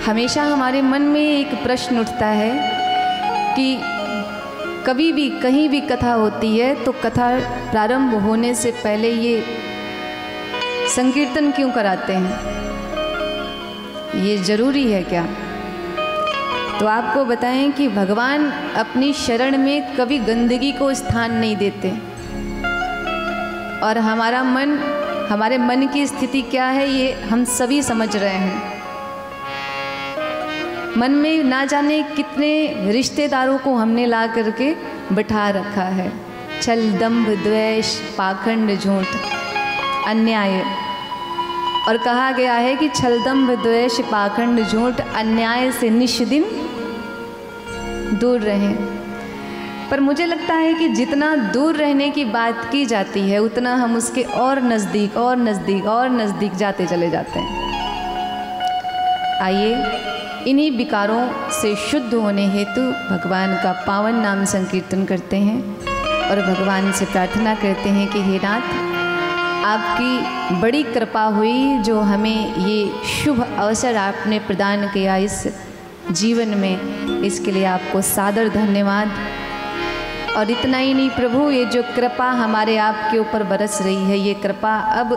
हमेशा हमारे मन में एक प्रश्न उठता है कि कभी भी कहीं भी कथा होती है तो कथा प्रारंभ होने से पहले ये संकीर्तन क्यों कराते हैं? ये ज़रूरी है क्या? तो आपको बताएं कि भगवान अपनी शरण में कभी गंदगी को स्थान नहीं देते। और हमारे मन की स्थिति क्या है ये हम सभी समझ रहे हैं। मन में ना जाने कितने रिश्तेदारों को हमने ला करके बिठा रखा है। छल, दंभ, द्वेष, पाखंड, झूठ, अन्याय। और कहा गया है कि छल, दंभ, द्वेष, पाखंड, झूठ, अन्याय से निष्दिन दूर रहें। पर मुझे लगता है कि जितना दूर रहने की बात की जाती है उतना हम उसके और नज़दीक और नज़दीक और नज़दीक जाते चले जाते हैं। आइए इन्हीं विकारों से शुद्ध होने हेतु भगवान का पावन नाम संकीर्तन करते हैं और भगवान से प्रार्थना करते हैं कि हे नाथ, आपकी बड़ी कृपा हुई जो हमें ये शुभ अवसर आपने प्रदान किया इस जीवन में, इसके लिए आपको सादर धन्यवाद। और इतना ही नहीं प्रभु, ये जो कृपा हमारे आपके ऊपर बरस रही है, ये कृपा अब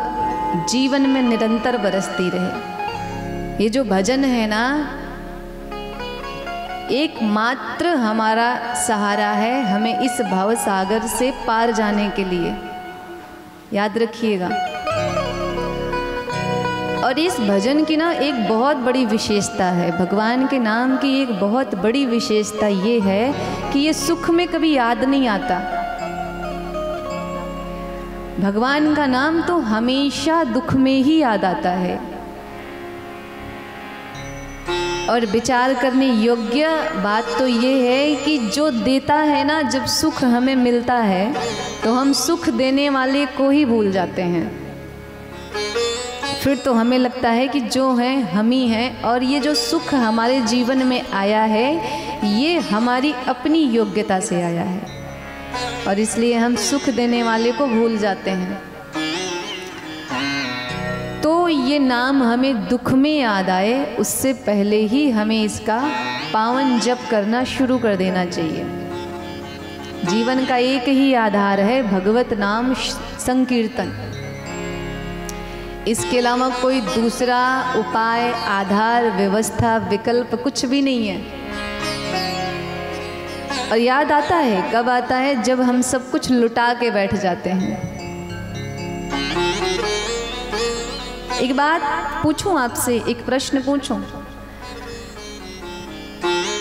जीवन में निरंतर बरसती रहे। ये जो भजन है ना, एकमात्र हमारा सहारा है हमें इस भव सागर से पार जाने के लिए, याद रखिएगा। और इस भजन की ना एक बहुत बड़ी विशेषता है, भगवान के नाम की एक बहुत बड़ी विशेषता ये है कि ये सुख में कभी याद नहीं आता। भगवान का नाम तो हमेशा दुख में ही याद आता है। और विचार करने योग्य बात तो ये है कि जो देता है ना, जब सुख हमें मिलता है तो हम सुख देने वाले को ही भूल जाते हैं। फिर तो हमें लगता है कि जो है हम ही हैं, और ये जो सुख हमारे जीवन में आया है ये हमारी अपनी योग्यता से आया है, और इसलिए हम सुख देने वाले को भूल जाते हैं। तो ये नाम हमें दुख में याद आए उससे पहले ही हमें इसका पावन जप करना शुरू कर देना चाहिए। जीवन का एक ही आधार है भगवत नाम संकीर्तन। इसके अलावा कोई दूसरा उपाय, आधार, व्यवस्था, विकल्प कुछ भी नहीं है। और याद आता है कब आता है? जब हम सब कुछ लुटा के बैठ जाते हैं। एक बात पूछूं आपसे, एक प्रश्न पूछूं।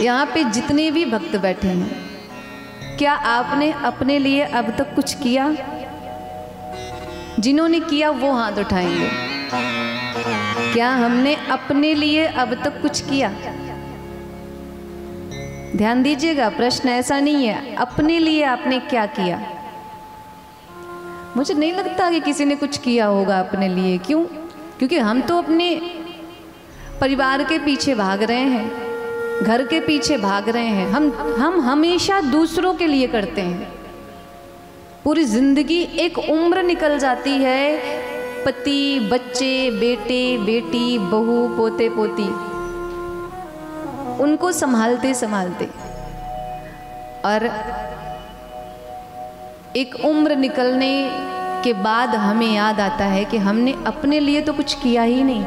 यहाँ पे जितने भी भक्त बैठे हैं, क्या आपने अपने लिए अब तक कुछ किया? जिन्होंने किया वो हाथ उठाएंगे। क्या हमने अपने लिए अब तक कुछ किया? ध्यान दीजिएगा, प्रश्न ऐसा नहीं है अपने लिए आपने क्या किया। मुझे नहीं लगता कि किसी ने कुछ किया होगा अपने लिए। क्यों? क्योंकि हम तो अपने परिवार के पीछे भाग रहे हैं, घर के पीछे भाग रहे हैं। हम हमेशा दूसरों के लिए करते हैं। पूरी जिंदगी एक उम्र निकल जाती है, पति, बच्चे, बेटे, बेटी, बहू, पोते, पोती, उनको संभालते संभालते, और एक उम्र निकलने के बाद हमें याद आता है कि हमने अपने लिए तो कुछ किया ही नहीं।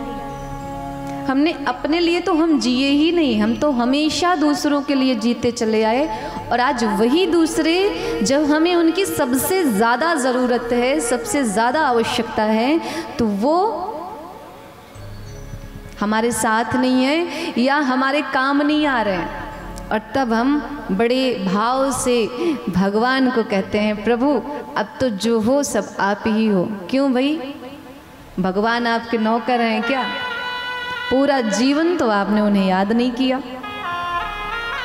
हमने अपने लिए तो हम जिए ही नहीं, हम तो हमेशा दूसरों के लिए जीते चले आए। और आज वही दूसरे, जब हमें उनकी सबसे ज़्यादा ज़रूरत है, सबसे ज़्यादा आवश्यकता है, तो वो हमारे साथ नहीं है या हमारे काम नहीं आ रहे हैं। और तब हम बड़े भाव से भगवान को कहते हैं, प्रभु अब तो जो हो सब आप ही हो। क्यों भाई? भगवान आपके नौकर हैं क्या? पूरा जीवन तो आपने उन्हें याद नहीं किया।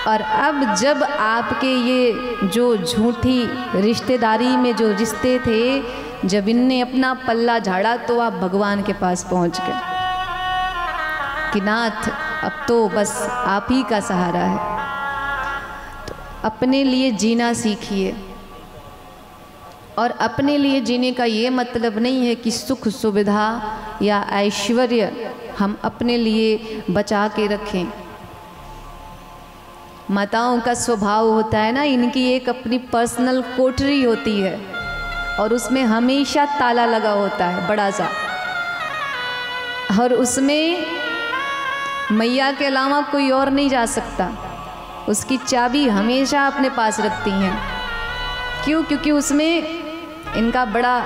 और अब जब आपके ये जो झूठी रिश्तेदारी में जो रिश्ते थे, जब इनने अपना पल्ला झाड़ा तो आप भगवान के पास पहुंच गए कि नाथ अब तो बस आप ही का सहारा है। तो अपने लिए जीना सीखिए। और अपने लिए जीने का ये मतलब नहीं है कि सुख सुविधा या ऐश्वर्य हम अपने लिए बचा के रखें। माताओं का स्वभाव होता है ना, इनकी एक अपनी पर्सनल कोठरी होती है और उसमें हमेशा ताला लगा होता है बड़ा सा, और उसमें मैया के अलावा कोई और नहीं जा सकता। उसकी चाबी हमेशा अपने पास रखती हैं। क्यों? क्योंकि उसमें इनका बड़ा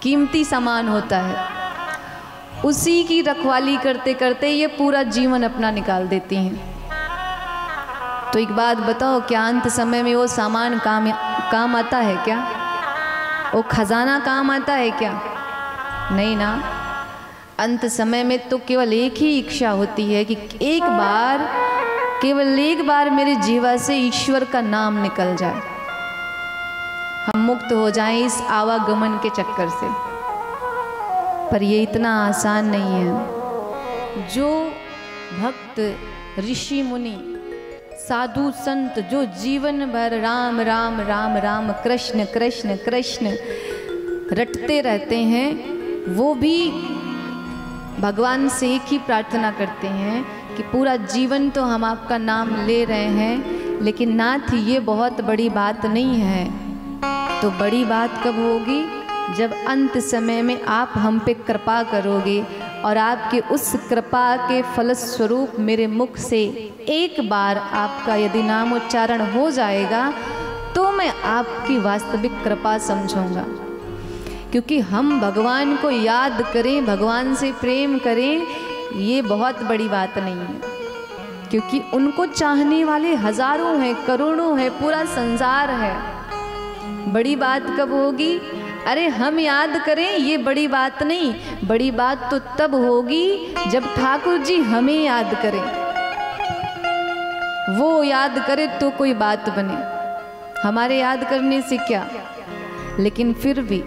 कीमती सामान होता है। उसी की रखवाली करते करते ये पूरा जीवन अपना निकाल देती हैं। तो एक बात बताओ, क्या अंत समय में वो सामान काम आता है क्या? वो खजाना काम आता है क्या? नहीं ना। अंत समय में तो केवल एक ही इच्छा होती है कि केवल एक बार मेरे जीवा से ईश्वर का नाम निकल जाए, हम मुक्त हो जाएं इस आवागमन के चक्कर से। पर ये इतना आसान नहीं है। जो भक्त ऋषि मुनि साधु संत जो जीवन भर राम राम राम राम कृष्ण कृष्ण कृष्ण रटते रहते हैं, वो भी भगवान से एक ही प्रार्थना करते हैं कि पूरा जीवन तो हम आपका नाम ले रहे हैं, लेकिन नाथ ये बहुत बड़ी बात नहीं है। तो बड़ी बात कब होगी? जब अंत समय में आप हम पे कृपा करोगे और आपके उस कृपा के फलस्वरूप मेरे मुख से एक बार आपका यदि नाम उच्चारण हो जाएगा तो मैं आपकी वास्तविक कृपा समझूंगा। क्योंकि हम भगवान को याद करें, भगवान से प्रेम करें, ये बहुत बड़ी बात नहीं है। क्योंकि उनको चाहने वाले हजारों हैं, करोड़ों हैं, पूरा संसार है। बड़ी बात कब होगी? अरे हम याद करें, ये बड़ी बात नहीं। बड़ी बात तो तब होगी जब ठाकुर जी हमें याद करें, वो याद करे तो कोई बात बने। हमारे याद करने से क्या? लेकिन फिर भी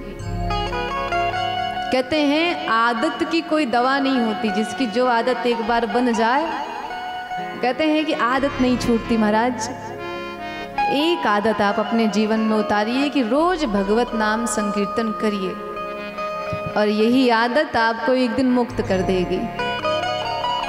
कहते हैं आदत की कोई दवा नहीं होती, जिसकी जो आदत एक बार बन जाए, कहते हैं कि आदत नहीं छूटती महाराज। एक आदत आप अपने जीवन में उतारिए कि रोज भगवत नाम संकीर्तन करिए, और यही आदत आपको एक दिन मुक्त कर देगी।